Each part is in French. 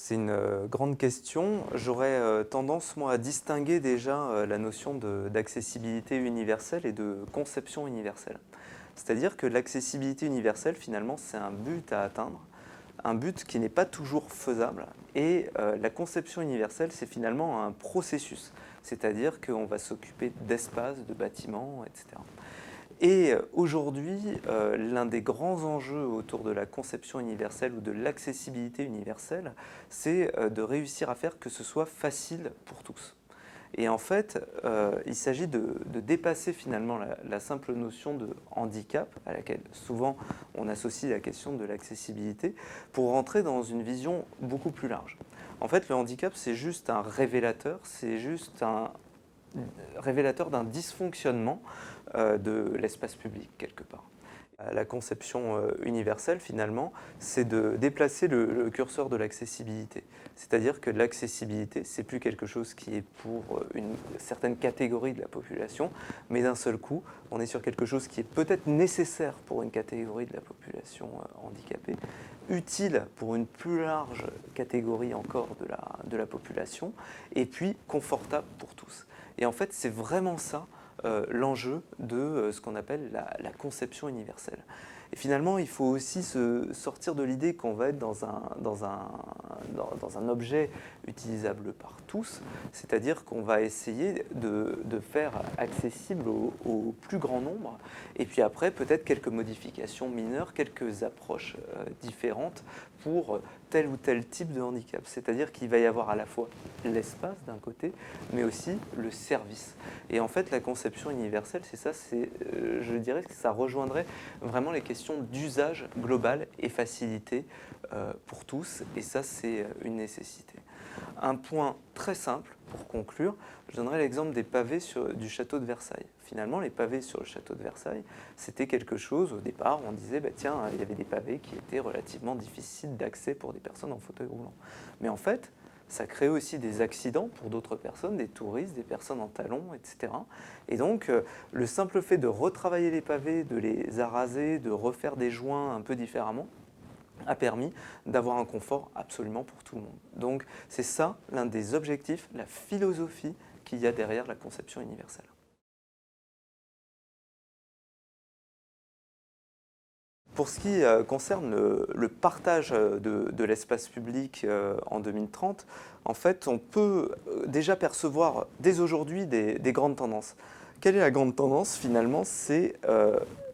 C'est une grande question. J'aurais tendance, moi, à distinguer déjà la notion d'accessibilité universelle et de conception universelle. C'est-à-dire que l'accessibilité universelle, finalement, c'est un but à atteindre, un but qui n'est pas toujours faisable. Et la conception universelle, c'est finalement un processus. C'est-à-dire qu'on va s'occuper d'espaces, de bâtiments, etc. Et aujourd'hui, l'un des grands enjeux autour de la conception universelle ou de l'accessibilité universelle, c'est de réussir à faire que ce soit facile pour tous. Et en fait, il s'agit de dépasser finalement la simple notion de handicap, à laquelle souvent on associe la question de l'accessibilité, pour rentrer dans une vision beaucoup plus large. En fait, le handicap, c'est juste un révélateur, c'est juste un révélateur d'un dysfonctionnement de l'espace public, quelque part. La conception universelle, finalement, c'est de déplacer le curseur de l'accessibilité. C'est-à-dire que l'accessibilité, c'est plus quelque chose qui est pour une certaine catégorie de la population, mais d'un seul coup, on est sur quelque chose qui est peut-être nécessaire pour une catégorie de la population handicapée, utile pour une plus large catégorie encore de la population, et puis confortable pour tous. Et en fait, c'est vraiment ça l'enjeu de ce qu'on appelle la conception universelle. Et finalement, il faut aussi se sortir de l'idée qu'on va être dans un objet utilisable par tous, c'est-à-dire qu'on va essayer de faire accessible au plus grand nombre, et puis après peut-être quelques modifications mineures, quelques approches différentes pour tel ou tel type de handicap. C'est-à-dire qu'il va y avoir à la fois l'espace d'un côté, mais aussi le service. Et en fait, la conception universelle, c'est ça, je dirais que ça rejoindrait vraiment les questions d'usage global et facilité pour tous, et ça, c'est une nécessité. Un point très simple pour conclure, je donnerai l'exemple des pavés du château de Versailles. Finalement, les pavés sur le château de Versailles, c'était quelque chose, au départ, on disait, bah, tiens, il y avait des pavés qui étaient relativement difficiles d'accès pour des personnes en fauteuil roulant. Mais en fait, ça crée aussi des accidents pour d'autres personnes, des touristes, des personnes en talons, etc. Et donc, le simple fait de retravailler les pavés, de les araser, de refaire des joints un peu différemment, a permis d'avoir un confort absolument pour tout le monde. Donc, c'est ça l'un des objectifs, la philosophie qu'il y a derrière la conception universelle. Pour ce qui concerne le partage de l'espace public en 2030, en fait, on peut déjà percevoir dès aujourd'hui des grandes tendances. Quelle est la grande tendance finalement? C'est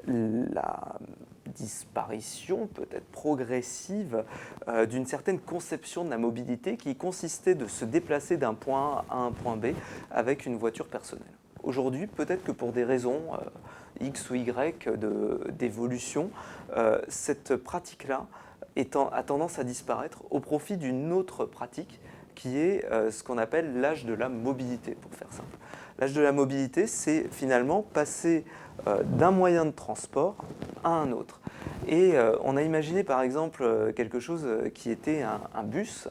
la disparition peut-être progressive d'une certaine conception de la mobilité qui consistait de se déplacer d'un point A à un point B avec une voiture personnelle. Aujourd'hui, peut-être que pour des raisons X ou Y d'évolution, cette pratique-là a tendance à disparaître au profit d'une autre pratique qui est ce qu'on appelle l'âge de la mobilité, pour faire simple. L'âge de la mobilité, c'est finalement passer d'un moyen de transport à un autre. Et on a imaginé par exemple quelque chose qui était un bus,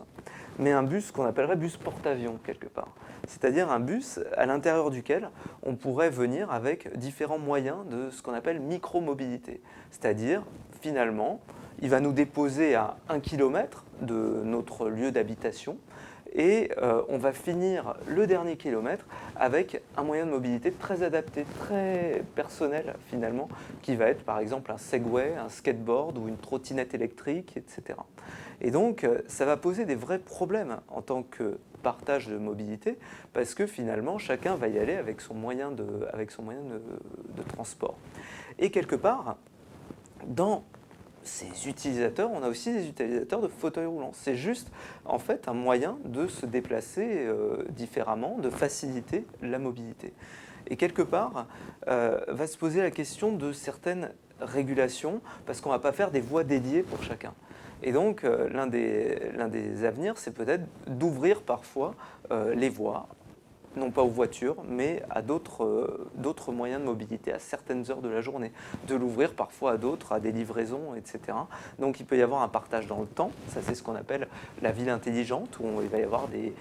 mais un bus qu'on appellerait bus porte-avions quelque part. C'est-à-dire un bus à l'intérieur duquel on pourrait venir avec différents moyens de ce qu'on appelle micro-mobilité. C'est-à-dire, finalement, il va nous déposer à 1 km de notre lieu d'habitation et on va finir le dernier kilomètre avec un moyen de mobilité très adapté, très personnel finalement, qui va être par exemple un Segway, un skateboard ou une trottinette électrique, etc. Et donc ça va poser des vrais problèmes en tant que partage de mobilité, parce que finalement chacun va y aller avec son moyen de transport. Et quelque part, dans ces utilisateurs, on a aussi des utilisateurs de fauteuils roulants. C'est juste en fait un moyen de se déplacer différemment, de faciliter la mobilité. Et quelque part, va se poser la question de certaines régulations, parce qu'on ne va pas faire des voies dédiées pour chacun. Et donc, l'un des avenirs, c'est peut-être d'ouvrir parfois les voies non pas aux voitures, mais à d'autres moyens de mobilité à certaines heures de la journée, de l'ouvrir parfois à d'autres, à des livraisons, etc. Donc il peut y avoir un partage dans le temps, ça c'est ce qu'on appelle la ville intelligente, où il va y avoir des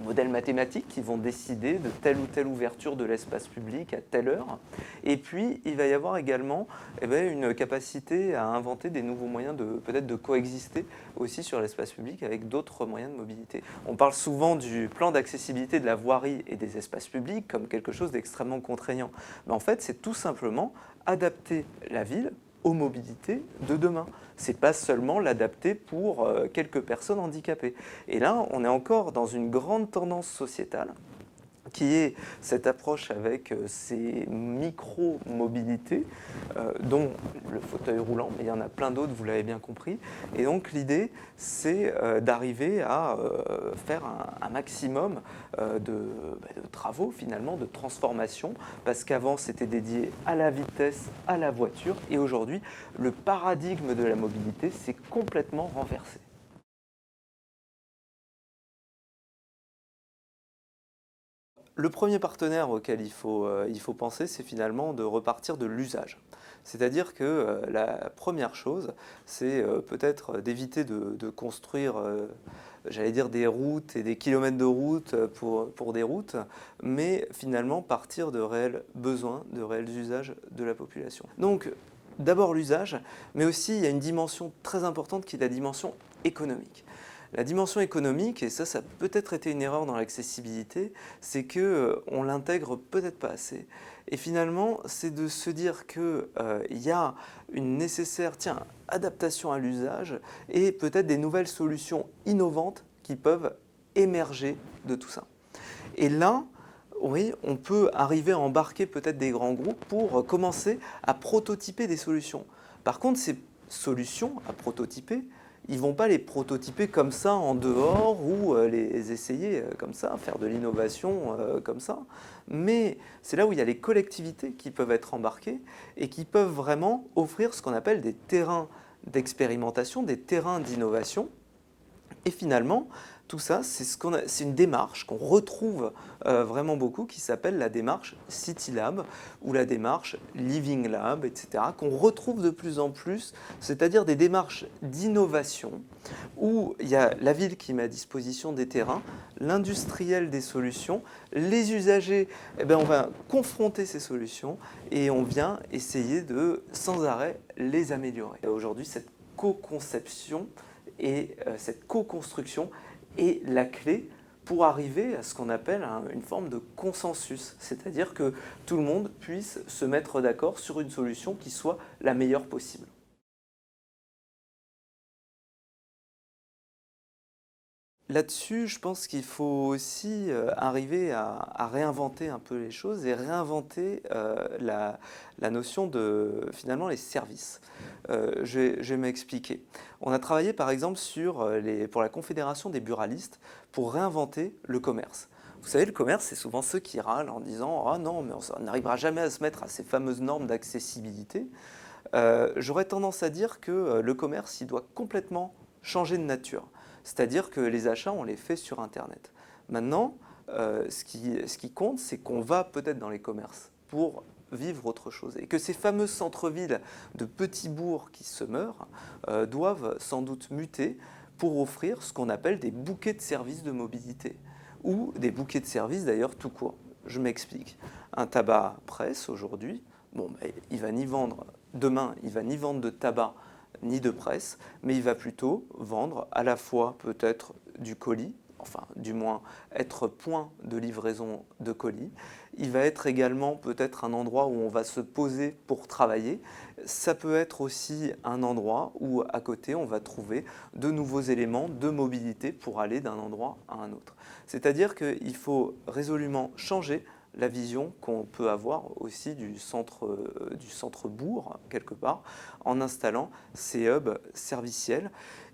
modèles mathématiques qui vont décider de telle ou telle ouverture de l'espace public à telle heure. Et puis il va y avoir également une capacité à inventer des nouveaux moyens peut-être de coexister aussi sur l'espace public avec d'autres moyens de mobilité. On parle souvent du plan d'accessibilité de la voirie et des espaces publics comme quelque chose d'extrêmement contraignant. Mais en fait, c'est tout simplement adapter la ville aux mobilités de demain. C'est pas seulement l'adapter pour quelques personnes handicapées. Et là, on est encore dans une grande tendance sociétale qui est cette approche avec ces micro-mobilités, dont le fauteuil roulant, mais il y en a plein d'autres, vous l'avez bien compris. Et donc l'idée, c'est d'arriver à faire un maximum de travaux, finalement, de transformation, parce qu'avant, c'était dédié à la vitesse, à la voiture, et aujourd'hui, le paradigme de la mobilité s'est complètement renversé. Le premier partenaire auquel il faut penser, c'est finalement de repartir de l'usage. C'est-à-dire que la première chose, c'est peut-être d'éviter de construire, j'allais dire, des routes et des kilomètres de routes pour des routes, mais finalement partir de réels besoins, de réels usages de la population. Donc, d'abord l'usage, mais aussi il y a une dimension très importante qui est la dimension économique. La dimension économique, et ça a peut-être été une erreur dans l'accessibilité, c'est qu'on l'intègre peut-être pas assez. Et finalement, c'est de se dire qu'il y a une nécessaire adaptation à l'usage et peut-être des nouvelles solutions innovantes qui peuvent émerger de tout ça. Et là, oui, on peut arriver à embarquer peut-être des grands groupes pour commencer à prototyper des solutions. Par contre, ces solutions à prototyper, ils ne vont pas les prototyper comme ça en dehors ou les essayer comme ça, faire de l'innovation comme ça. Mais c'est là où il y a les collectivités qui peuvent être embarquées et qui peuvent vraiment offrir ce qu'on appelle des terrains d'expérimentation, des terrains d'innovation. Et finalement, tout ça, c'est une démarche qu'on retrouve vraiment beaucoup qui s'appelle la démarche City Lab ou la démarche Living Lab, etc., qu'on retrouve de plus en plus, c'est-à-dire des démarches d'innovation où il y a la ville qui met à disposition des terrains, l'industriel des solutions, les usagers, on va confronter ces solutions et on vient essayer de, sans arrêt, les améliorer. Aujourd'hui, cette co-conception et cette co-construction est la clé pour arriver à ce qu'on appelle une forme de consensus, c'est-à-dire que tout le monde puisse se mettre d'accord sur une solution qui soit la meilleure possible. Là-dessus, je pense qu'il faut aussi arriver à réinventer un peu les choses et réinventer la notion de, finalement, les services. Je vais m'expliquer. On a travaillé par exemple pour la Confédération des buralistes pour réinventer le commerce. Vous savez, le commerce, c'est souvent ceux qui râlent en disant « Ah non, mais on n'arrivera jamais à se mettre à ces fameuses normes d'accessibilité ». J'aurais tendance à dire que le commerce, il doit complètement changer de nature. C'est-à-dire que les achats, on les fait sur Internet. Maintenant, ce qui compte, c'est qu'on va peut-être dans les commerces pour vivre autre chose. Et que ces fameux centres-villes de petits bourgs qui se meurent doivent sans doute muter pour offrir ce qu'on appelle des bouquets de services de mobilité. Ou des bouquets de services d'ailleurs tout court. Je m'explique. Un tabac presse aujourd'hui, il va ni vendre, demain, il va ni vendre de tabac ni de presse, mais il va plutôt vendre à la fois peut-être du colis, enfin du moins être point de livraison de colis. Il va être également peut-être un endroit où on va se poser pour travailler. Ça peut être aussi un endroit où à côté on va trouver de nouveaux éléments de mobilité pour aller d'un endroit à un autre. C'est-à-dire qu'il faut résolument changer la vision qu'on peut avoir aussi du centre-bourg, quelque part, en installant ces hubs serviciels.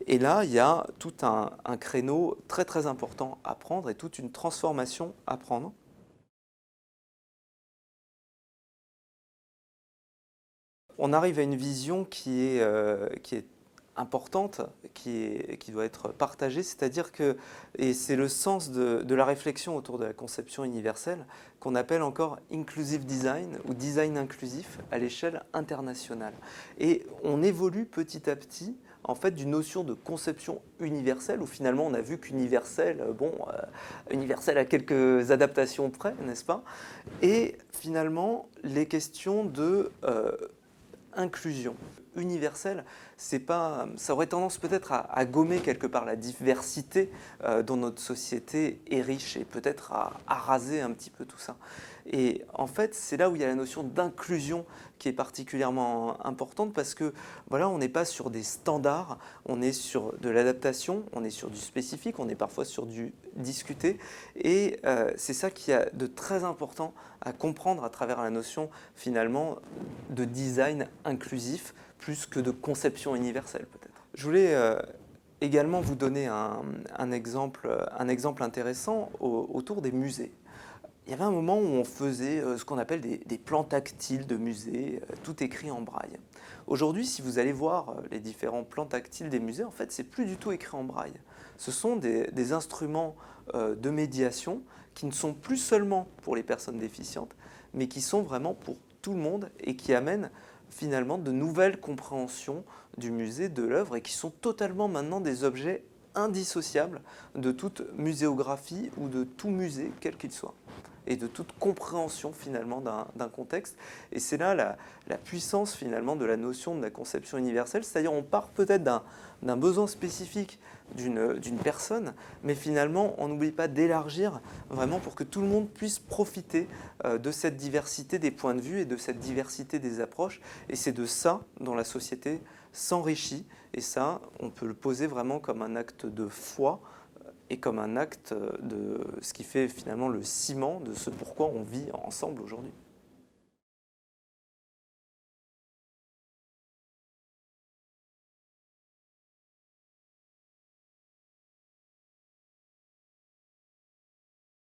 Et là, il y a tout un créneau très très important à prendre et toute une transformation à prendre. On arrive à une vision qui est importante qui doit être partagée, c'est-à-dire que, et c'est le sens de la réflexion autour de la conception universelle, qu'on appelle encore inclusive design ou design inclusif à l'échelle internationale. Et on évolue petit à petit en fait d'une notion de conception universelle où finalement on a vu qu'universel, universel à quelques adaptations près, n'est-ce pas? Et finalement les questions de inclusion universelle, c'est pas, ça aurait tendance peut-être à gommer quelque part la diversité dont notre société est riche et peut-être à raser un petit peu tout ça. Et en fait, c'est là où il y a la notion d'inclusion qui est particulièrement importante parce que voilà, on n'est pas sur des standards, on est sur de l'adaptation, on est sur du spécifique, on est parfois sur du discuté et c'est ça qui a de très important à comprendre à travers la notion finalement de design inclusif plus que de conception universelle peut-être. Je voulais également vous donner un exemple intéressant autour des musées. Il y avait un moment où on faisait ce qu'on appelle des plans tactiles de musées, tout écrit en braille. Aujourd'hui, si vous allez voir les différents plans tactiles des musées, en fait, c'est plus du tout écrit en braille. Ce sont des instruments de médiation qui ne sont plus seulement pour les personnes déficientes, mais qui sont vraiment pour tout le monde et qui amènent finalement de nouvelles compréhensions du musée, de l'œuvre, et qui sont totalement maintenant des objets indissociables de toute muséographie ou de tout musée, quel qu'il soit, et de toute compréhension finalement d'un contexte. Et c'est là la puissance finalement de la notion de la conception universelle, c'est-à-dire on part peut-être d'un besoin spécifique d'une personne, mais finalement on n'oublie pas d'élargir vraiment pour que tout le monde puisse profiter de cette diversité des points de vue et de cette diversité des approches. Et c'est de ça dont la société s'enrichit, et ça on peut le poser vraiment comme un acte de foi et comme un acte de ce qui fait finalement le ciment de ce pourquoi on vit ensemble aujourd'hui.